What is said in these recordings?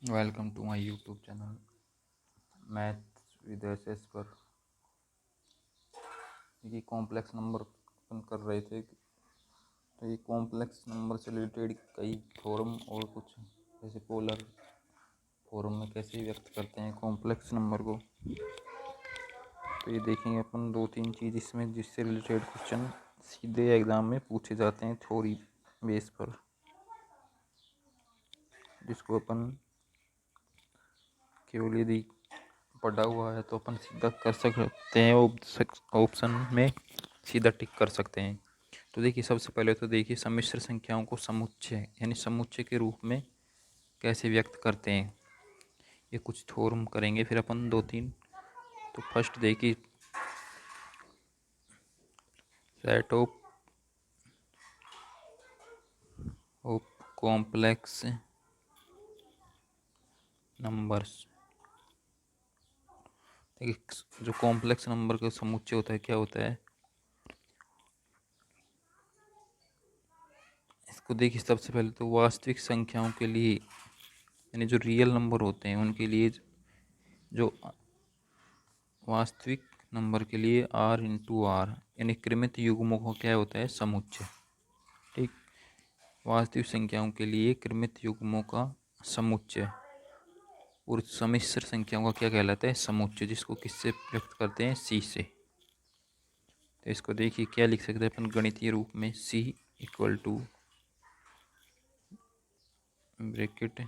Welcome to my YouTube channel math with S पर। ये complex number अपन कर रहे थे, तो ये कॉम्प्लेक्स नंबर से रिलेटेड कई फॉर्म और कुछ जैसे पोलर फॉर्म में कैसे व्यक्त करते हैं कॉम्प्लेक्स नंबर को, तो ये देखेंगे अपन दो तीन चीज़ इसमें जिससे रिलेटेड क्वेश्चन सीधे एग्ज़ाम में पूछे जाते हैं थ्योरी बेस पर, जिसको अपन केवल यदि पढ़ा हुआ है तो अपन सीधा कर सकते हैं, ऑप्शन में सीधा टिक कर सकते हैं। तो देखिए सबसे पहले तो देखिए सम्मिश्र संख्याओं को समुच्चय यानी समुच्चय के रूप में कैसे व्यक्त करते हैं, ये कुछ थ्योरम करेंगे फिर अपन दो तीन। तो फर्स्ट देखिए सेट ऑफ कॉम्प्लेक्स नंबर्स। देखिए जो कॉम्प्लेक्स नंबर का समुच्चय होता है क्या होता है, इसको देखिए सबसे पहले तो वास्तविक संख्याओं के लिए यानी जो रियल नंबर होते हैं उनके लिए, जो वास्तविक नंबर के लिए r इंटू आर यानी क्रमित युग्मों का क्या होता है समुच्चय। ठीक, वास्तविक संख्याओं के लिए क्रमित युग्मों का समुच्चय और सम्मिश्र संख्याओं का क्या कहलाता है समुच्चय, जिसको किससे व्यक्त करते हैं c से। तो इसको देखिए क्या लिख सकते हैं अपन गणितीय रूप में, c equal to bracket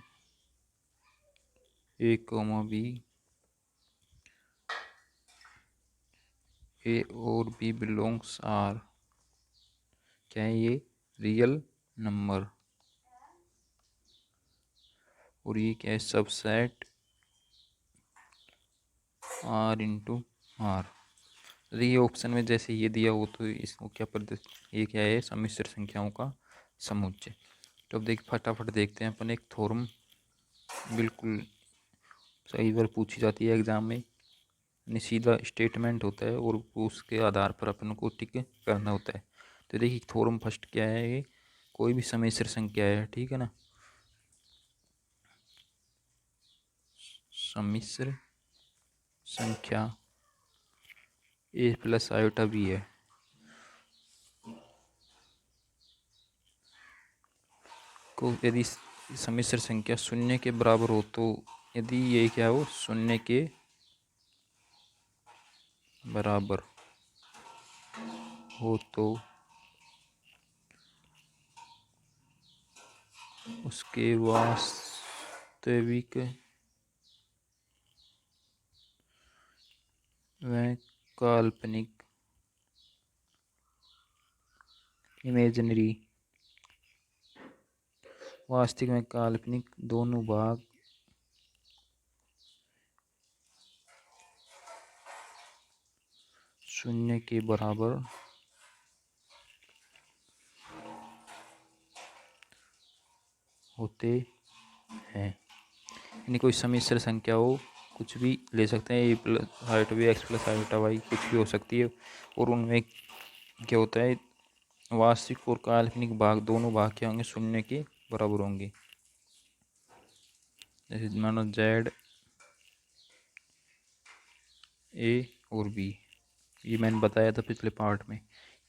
a comma b, ए और बी बिलोंग्स आर, क्या है ये रियल नंबर, और ये क्या है सबसेट आर इंटू आर। ये ऑप्शन में जैसे ये दिया हो तो इसको क्या ये क्या है सम्मिश्र संख्याओं का समुच्चय। तो अब फटाफट देखते हैं अपन एक थ्योरम, बिल्कुल सही बार पूछी जाती है एग्जाम में, सीधा स्टेटमेंट होता है और उसके आधार पर अपन को टिक करना होता है। तो देखिए थ्योरम फर्स्ट क्या है, ये कोई भी सम्मिश्र संख्या है, ठीक है ना, सम्मिश्र संख्या ए प्लस आयोटा बी है, को यदि सम्मिश्र संख्या शून्य के बराबर हो, तो यदि ये क्या हो शून्य के बराबर हो तो उसके वास्तविक व काल्पनिक इमेजिनरी, वास्तविक में काल्पनिक दोनों भाग शून्य के बराबर होते हैं। यानी कोई सम्मिश्र संख्या हो, कुछ भी ले सकते हैं, A plus iota B, X plus iota Y, कुछ भी हो सकती है, और उनमें क्या होता है वास्तविक और काल्पनिक भाग दोनों भाग क्या होंगे शून्य के बराबर होंगे। जैसे मानो जेड ए और बी, ये मैंने बताया था पिछले पार्ट में,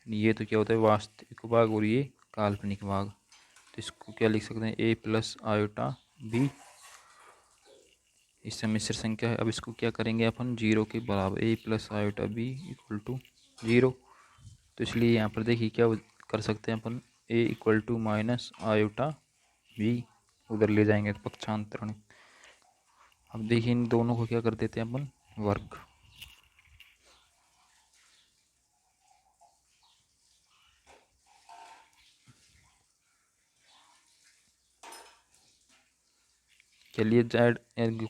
ये तो क्या होता है वास्तविक भाग और ये काल्पनिक भाग। तो इसको क्या लिख सकते हैं ए प्लस आयोटा बी, इस सम्मिश्र संख्या है। अब इसको क्या करेंगे अपन जीरो के बराबर, A plus iota B equal to zero. तो इसलिए यहाँ पर देखिए क्या कर सकते हैं अपन, A equal to minus iota B, उधर ले जाएंगे पक्षांतरण। अब देखिए इन दोनों को क्या कर देते हैं अपन वर्ग, चलिए जेड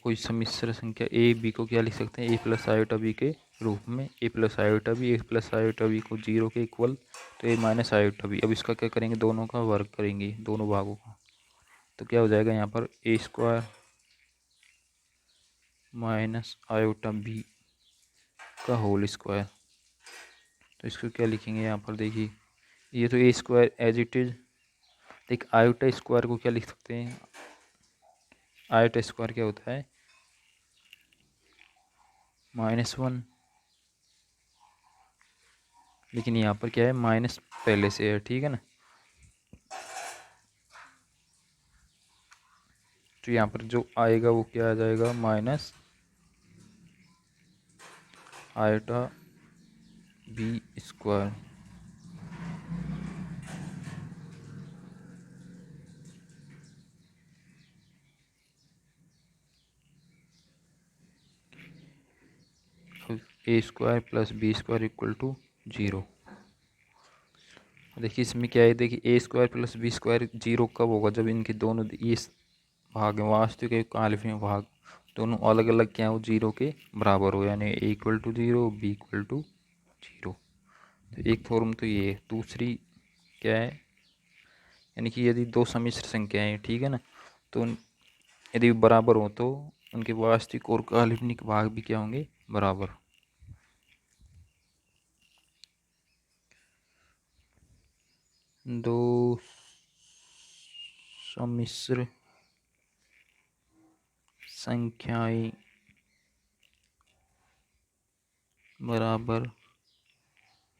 कोई सम्मिश्र संख्या ए बी को क्या लिख सकते हैं ए प्लस आयोटा बी के रूप में, ए प्लस आयोटा बी, ए प्लस आयोटा बी को जीरो के इक्वल, तो ए माइनस आयोटा बी। अब इसका क्या करेंगे दोनों का वर्ग करेंगे दोनों भागों का, तो क्या हो जाएगा यहाँ पर ए स्क्वायर माइनस आयोटा बी का होल स्क्वायर। तो इसको क्या लिखेंगे यहाँ पर देखिए, ये तो ए स्क्वायर एज इट इज, देख आयोटा स्क्वायर को क्या लिख सकते हैं आयोटा स्क्वायर क्या होता है -1, लेकिन यहाँ पर क्या है माइनस पहले से है, ठीक है ना। तो यहाँ पर जो आएगा वो क्या आ जाएगा minus iota B square. A square plus B square equal to 0। देखिए इसमें क्या है, देखिए A square plus B square 0 कब होगा, जब इनके दोनों इस भाग में वास्तविक एक काल्पनिक भाग दोनों अलग अलग क्या हो 0 के बराबर हो, यानी A equal to 0 B equal to 0। तो एक फॉर्म तो ये है। दूसरी क्या है, यानी कि यदि दो सम्मिश्र संख्याएं हैं, ठीक है ना, तो यदि बराबर हो तो उनके वास्तविक और काल्पनिक भाग भी क्या होंगे बराबर। दो सम्मिश्र संख्याएं बराबर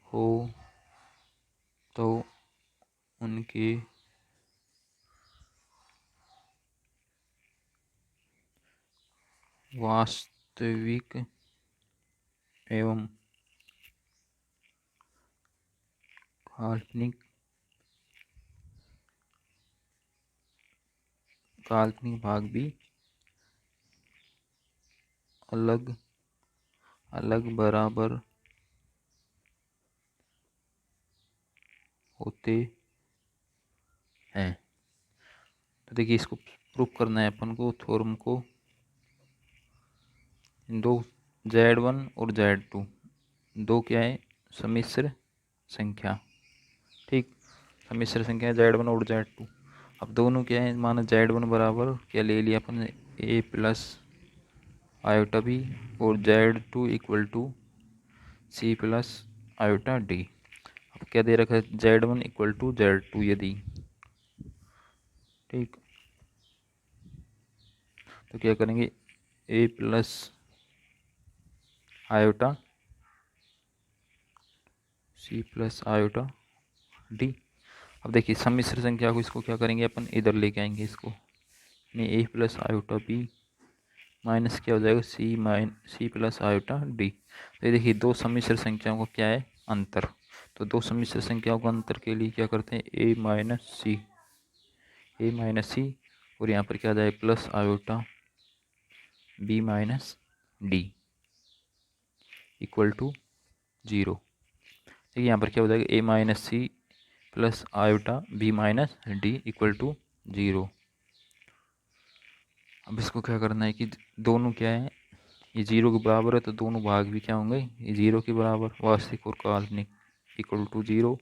हो तो उनके वास्तविक एवं काल्पनिक काल्पनिक भाग भी अलग अलग बराबर होते हैं। तो देखिए इसको प्रूफ करना है अपन को, थ्योरम को, दो Z1 और Z2 दो क्या है सम्मिश्र संख्या, ठीक, सम्मिश्र संख्या Z1 और Z2। अब दोनों क्या है, माना Z1 बराबर क्या ले लिया अपन ए प्लस आयोटा बी और Z2 equal to C plus iota D. अब क्या दे रखा है Z1 इक्वल टू Z2, यदि ठीक तो क्या करेंगे A plus iota C plus iota D. अब देखिए सम्मिश्र संख्या को इसको क्या करेंगे अपन इधर लेके आएंगे इसको, यानी ए प्लस आयोटा बी माइनस क्या हो जाएगा सी प्लस आयोटा डी। तो ये देखिए दो सम्मिश्र संख्याओं का क्या है अंतर। तो दो सम्मिश्र संख्याओं का अंतर के लिए क्या करते हैं ए माइनस सी और यहाँ पर क्या आ जाएगा plus iota B minus D equal to 0। देखिए यहाँ पर क्या हो जाएगा A minus C plus iota B minus D equal to 0। अब इसको क्या करना है कि दोनों क्या है ये 0 के बराबर है, तो दोनों भाग भी क्या होंगे ये 0 के बराबर, वास्तविक और काल्पनिक इक्वल टू 0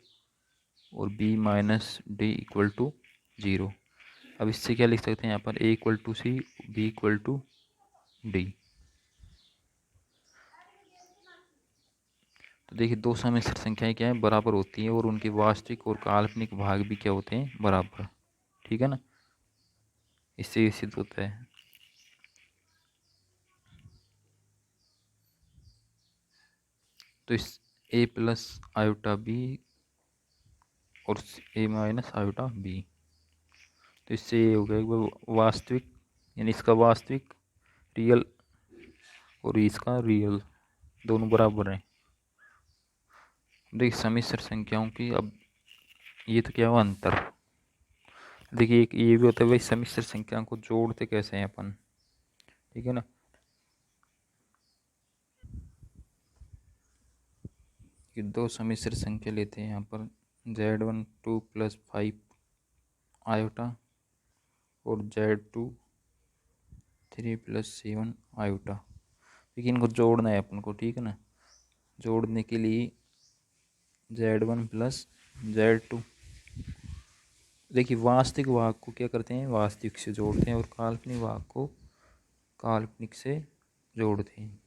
और b minus D equal to 0। अब इससे क्या लिख सकते हैं यहाँ पर a equal to C B equal to D. तो देखिए दो सम्मिश्र संख्याएं क्या है बराबर होती हैं और उनके वास्तविक और काल्पनिक भाग भी क्या होते हैं बराबर, ठीक है ना, इससे ये सिद्ध होता है। तो इस a प्लस आयोटा बी और a माइनस आयोटा बी, तो इससे ये हो गया वास्तविक, यानी इसका वास्तविक रियल और इसका रियल दोनों बराबर हैं। देखिए सम्मिश्र संख्याओं की, अब ये तो क्या हुआ अंतर। देखिए एक ये भी होता है भाई सम्मिश्र संख्याओं को जोड़ते कैसे हैं अपन, ठीक है ना। कि दो सम्मिश्र संख्या लेते हैं यहाँ पर Z1 2 प्लस 5 आयोटा और Z2 3 प्लस 7 आयोटा। देखिए इनको जोड़ना है अपन को, ठीक है ना। जोड़ने के लिए Z1 प्लस Z2, देखिए वास्तविक भाग को क्या करते हैं वास्तविक से जोड़ते हैं और काल्पनिक भाग को काल्पनिक से जोड़ते हैं।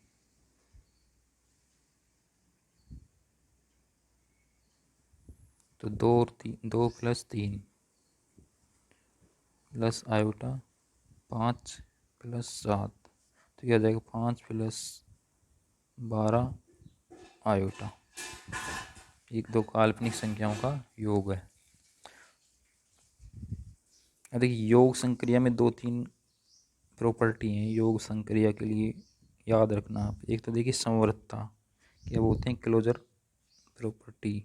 तो 2 और 3 2 प्लस 3 प्लस आयोटा 5 प्लस 7, तो क्या जाएगा 5 प्लस 12 आयोटा। एक दो काल्पनिक संख्याओं का योग है। देखिए योग संक्रिया में 2-3 प्रॉपर्टी हैं योग संक्रिया के लिए, याद रखना आप। एक तो देखिए समवर्तता, क्या बोलते हैं, क्लोजर प्रॉपर्टी,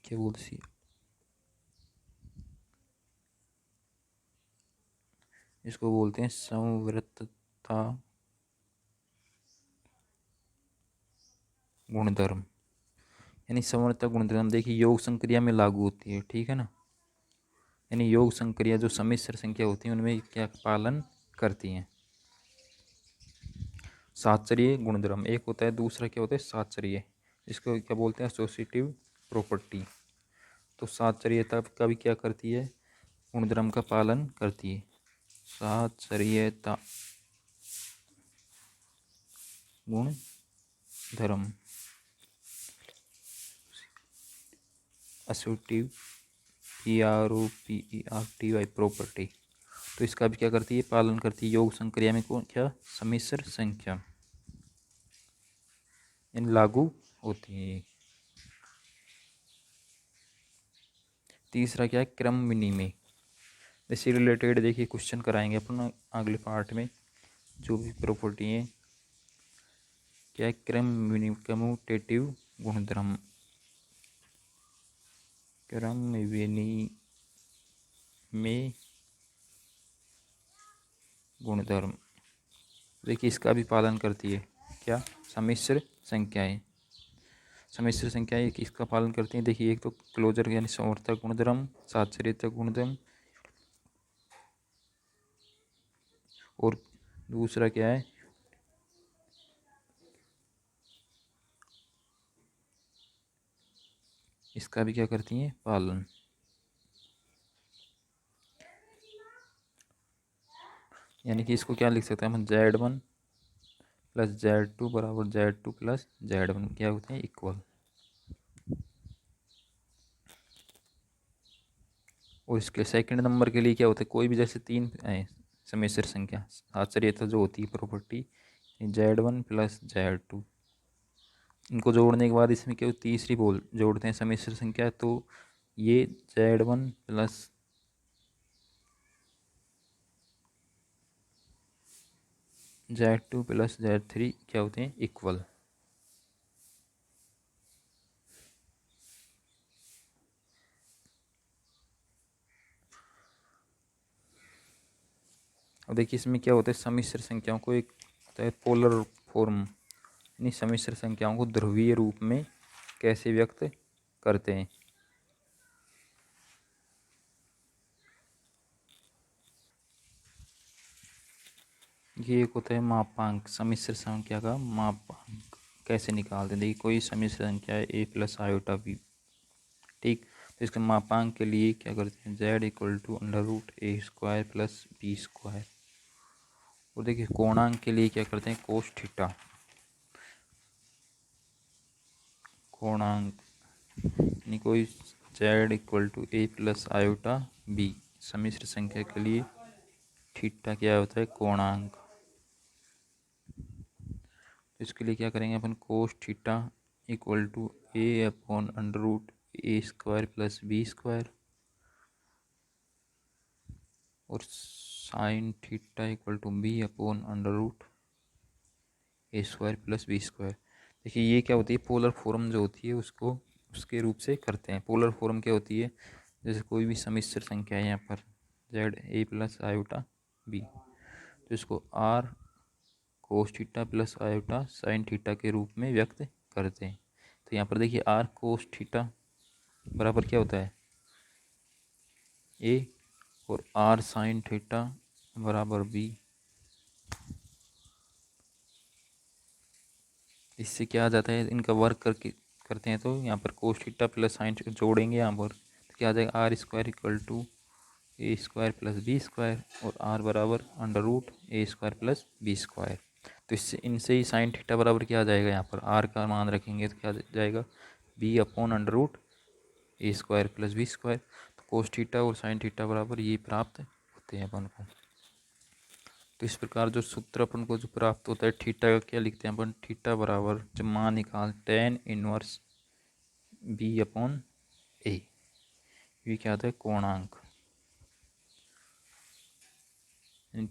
क्या बोलते हैं, इसको बोलते हैं समवर्तता गुणधर्म। यानी समवर्तता गुणधर्म देखिए योग संक्रिया में लागू होती है, ठीक है ना। यानी योग संक्रिया जो सम्मिश्र संख्या होती है उनमें क्या पालन करती हैं, साहचर्य गुणधर्म एक होता है, दूसरा क्या होता है साहचर्य, इसको क्या बोलते हैं एसोसिएटिव प्रॉपर्टी। तो साहचर्यता का भी क्या करती है, गुणधर्म का पालन करती है। साहचर्यता गुणधर्म एसोसिएटिव PROPERTY प्रॉपर्टी, तो इसका भी क्या करती है पालन करती है। योग संक्रिया में कौन क्या सम्मिश्र संख्या इन लागू होती है। तीसरा क्या है क्रम विनिमय, इससे रिलेटेड देखिए क्वेश्चन कराएंगे अपन अगले पार्ट में। जो भी प्रॉपर्टी है क्या है क्रम विनिमय, कम्यूटेटिव गुणधर्म, क्रम विनिमय गुणधर्म, देखिए इसका भी पालन करती है क्या सम्मिश्र संख्याएं। सम्मिश्र संख्याएं इसका पालन करती हैं। देखिए एक तो क्लोजर यानी समवर्तक गुणधर्म, साहचर्यता गुणधर्म, और दूसरा क्या है इसका भी क्या करती हैं पालन। यानी कि इसको क्या लिख सकते हैं हम Z1 प्लस Z2 बराबर Z2 प्लस Z1 क्या होते हैं इक्वल। और इसके सेकंड नंबर के लिए क्या होता है कोई भी जैसे 3 सम्मिश्र संख्या आश्चर्यता जो होती है प्रॉपर्टी Z1 प्लस Z2, इनको जोड़ने के बाद इसमें क्या तीसरी बोल जोड़ते हैं सम्मिश्र संख्या, तो ये Z1 plus Z2 plus Z3 क्या होते हैं इक्वल। अब देखिए इसमें क्या होता है सम्मिश्र संख्याओं को एक होता है पोलर फॉर्म, यानी सम्मिश्र संख्याओं को ध्रुवीय रूप में कैसे व्यक्त करते हैं। ये एक होता है मापांक, सम्मिश्र संख्या का मापांक कैसे निकालते हैं। देखिए कोई सम्मिश्र संख्या है a प्लस आयोटा b, ठीक, तो इसके मापांक के लिए क्या करते हैं z equal to under root A square plus B square. और देखिए कोणांक के लिए क्या करते हैं कोस थीटा, कोणांक यानी कोई z equal to A plus iota b, सम्मिश्र संख्या के लिए थीटा क्या होता है कोणांक। इसके लिए क्या करेंगे अपन cos theta equal to A upon under root A square plus B square, और sine theta equal to B upon under root A square plus B square. देखिए ये क्या होती है पोलर फॉर्म जो होती है उसको उसके रूप से करते हैं। पोलर फॉर्म क्या होती है जैसे कोई भी सम्मिश्र संख्या है यहाँ पर Z A plus iota B, तो इसको R cos theta plus iota sine theta के रूप में व्यक्त करते हैं। तो यहाँ पर देखिए आर कोस थीटा बराबर क्या होता है ए, और आर साइन थीटा बराबर बी। इससे क्या आ जाता है इनका वर्क करके करते हैं तो यहाँ पर कोस थीटा प्लस साइन जोड़ेंगे यहाँ पर, तो क्या आ जाएगा R square equal to A square plus B square, और आर बराबर under root A square plus B square. तो इससे इनसे ही साइन थीटा बराबर क्या आ जाएगा यहाँ पर आर का मान रखेंगे तो क्या आ जाएगा B upon under root A square plus B square. तो कोस थीटा और साइन थीटा बराबर ये प्राप्त होते हैं अपन को। तो इस प्रकार जो सूत्र अपन को जो प्राप्त होता है थीटा का क्या लिखते हैं अपन, थीटा बराबर जब मान निकाल tan इनवर्स b अपॉन ए, ये क्या आता है कोणांक,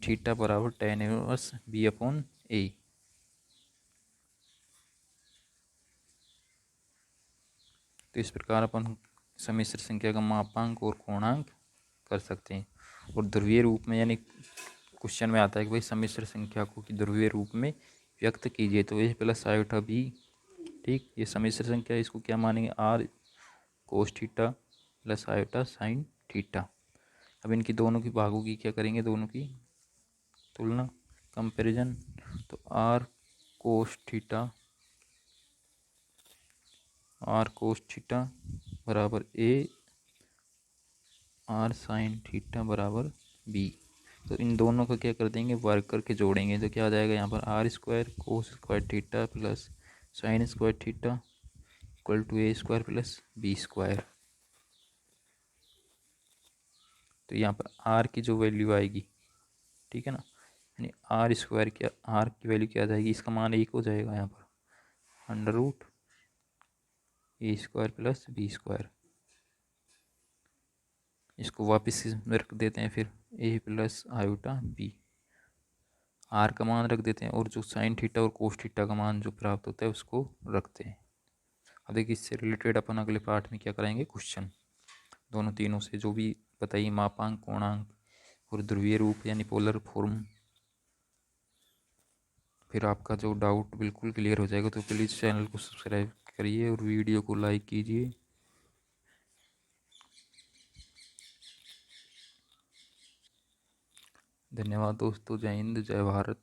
थीटा बराबर tan इनवर्स b अपॉन ए। तो इस प्रकार अपन सम्मिश्र संख्या का मापांक और कोणांक कर सकते हैं। और ध्रुवीय रूप में यानी क्वेश्चन में आता है कि भाई सम्मिश्र संख्या को कि ध्रुवीय रूप में व्यक्त कीजिए, तो ए प्लस आयोटा बी, ठीक, ये सम्मिश्र संख्या, इसको क्या मानेंगे R cos theta plus iota sine theta. अब इनकी दोनों की भागों की क्या करेंगे, दोनों की तुलना कंपैरिजन। तो आर कोस थीटा बराबर ए, आर साइन थीटा बराबर बी। तो इन दोनों को क्या कर देंगे वर्ग करके जोड़ेंगे, तो क्या आ जाएगा यहाँ पर R square cos square theta plus sine square theta equal to A square plus B square. तो यहाँ पर आर की जो वैल्यू आएगी, ठीक है ना, यानी आर स्क्वायर क्या, आर की वैल्यू क्या आ जाएगी, इसका मान 1 हो जाएगा यहाँ पर under root A square plus B square. इसको वापस रख देते हैं फिर ए प्लस आयोटा बी, आर का मान रख देते हैं और जो साइन थीटा और कोस थीटा का मान जो प्राप्त होता है उसको रखते हैं। अब देखिए इससे रिलेटेड अपन अगले पार्ट में क्या कराएंगे, क्वेश्चन दोनों तीनों से जो भी बताइए मापांक कोणांक और ध्रुवीय रूप यानी पोलर फॉर्म, फिर आपका जो डाउट बिल्कुल क्लियर हो जाएगा। तो प्लीज़ चैनल को सब्सक्राइब करिए और वीडियो को लाइक कीजिए। धन्यवाद दोस्तों, जय हिंद जय भारत।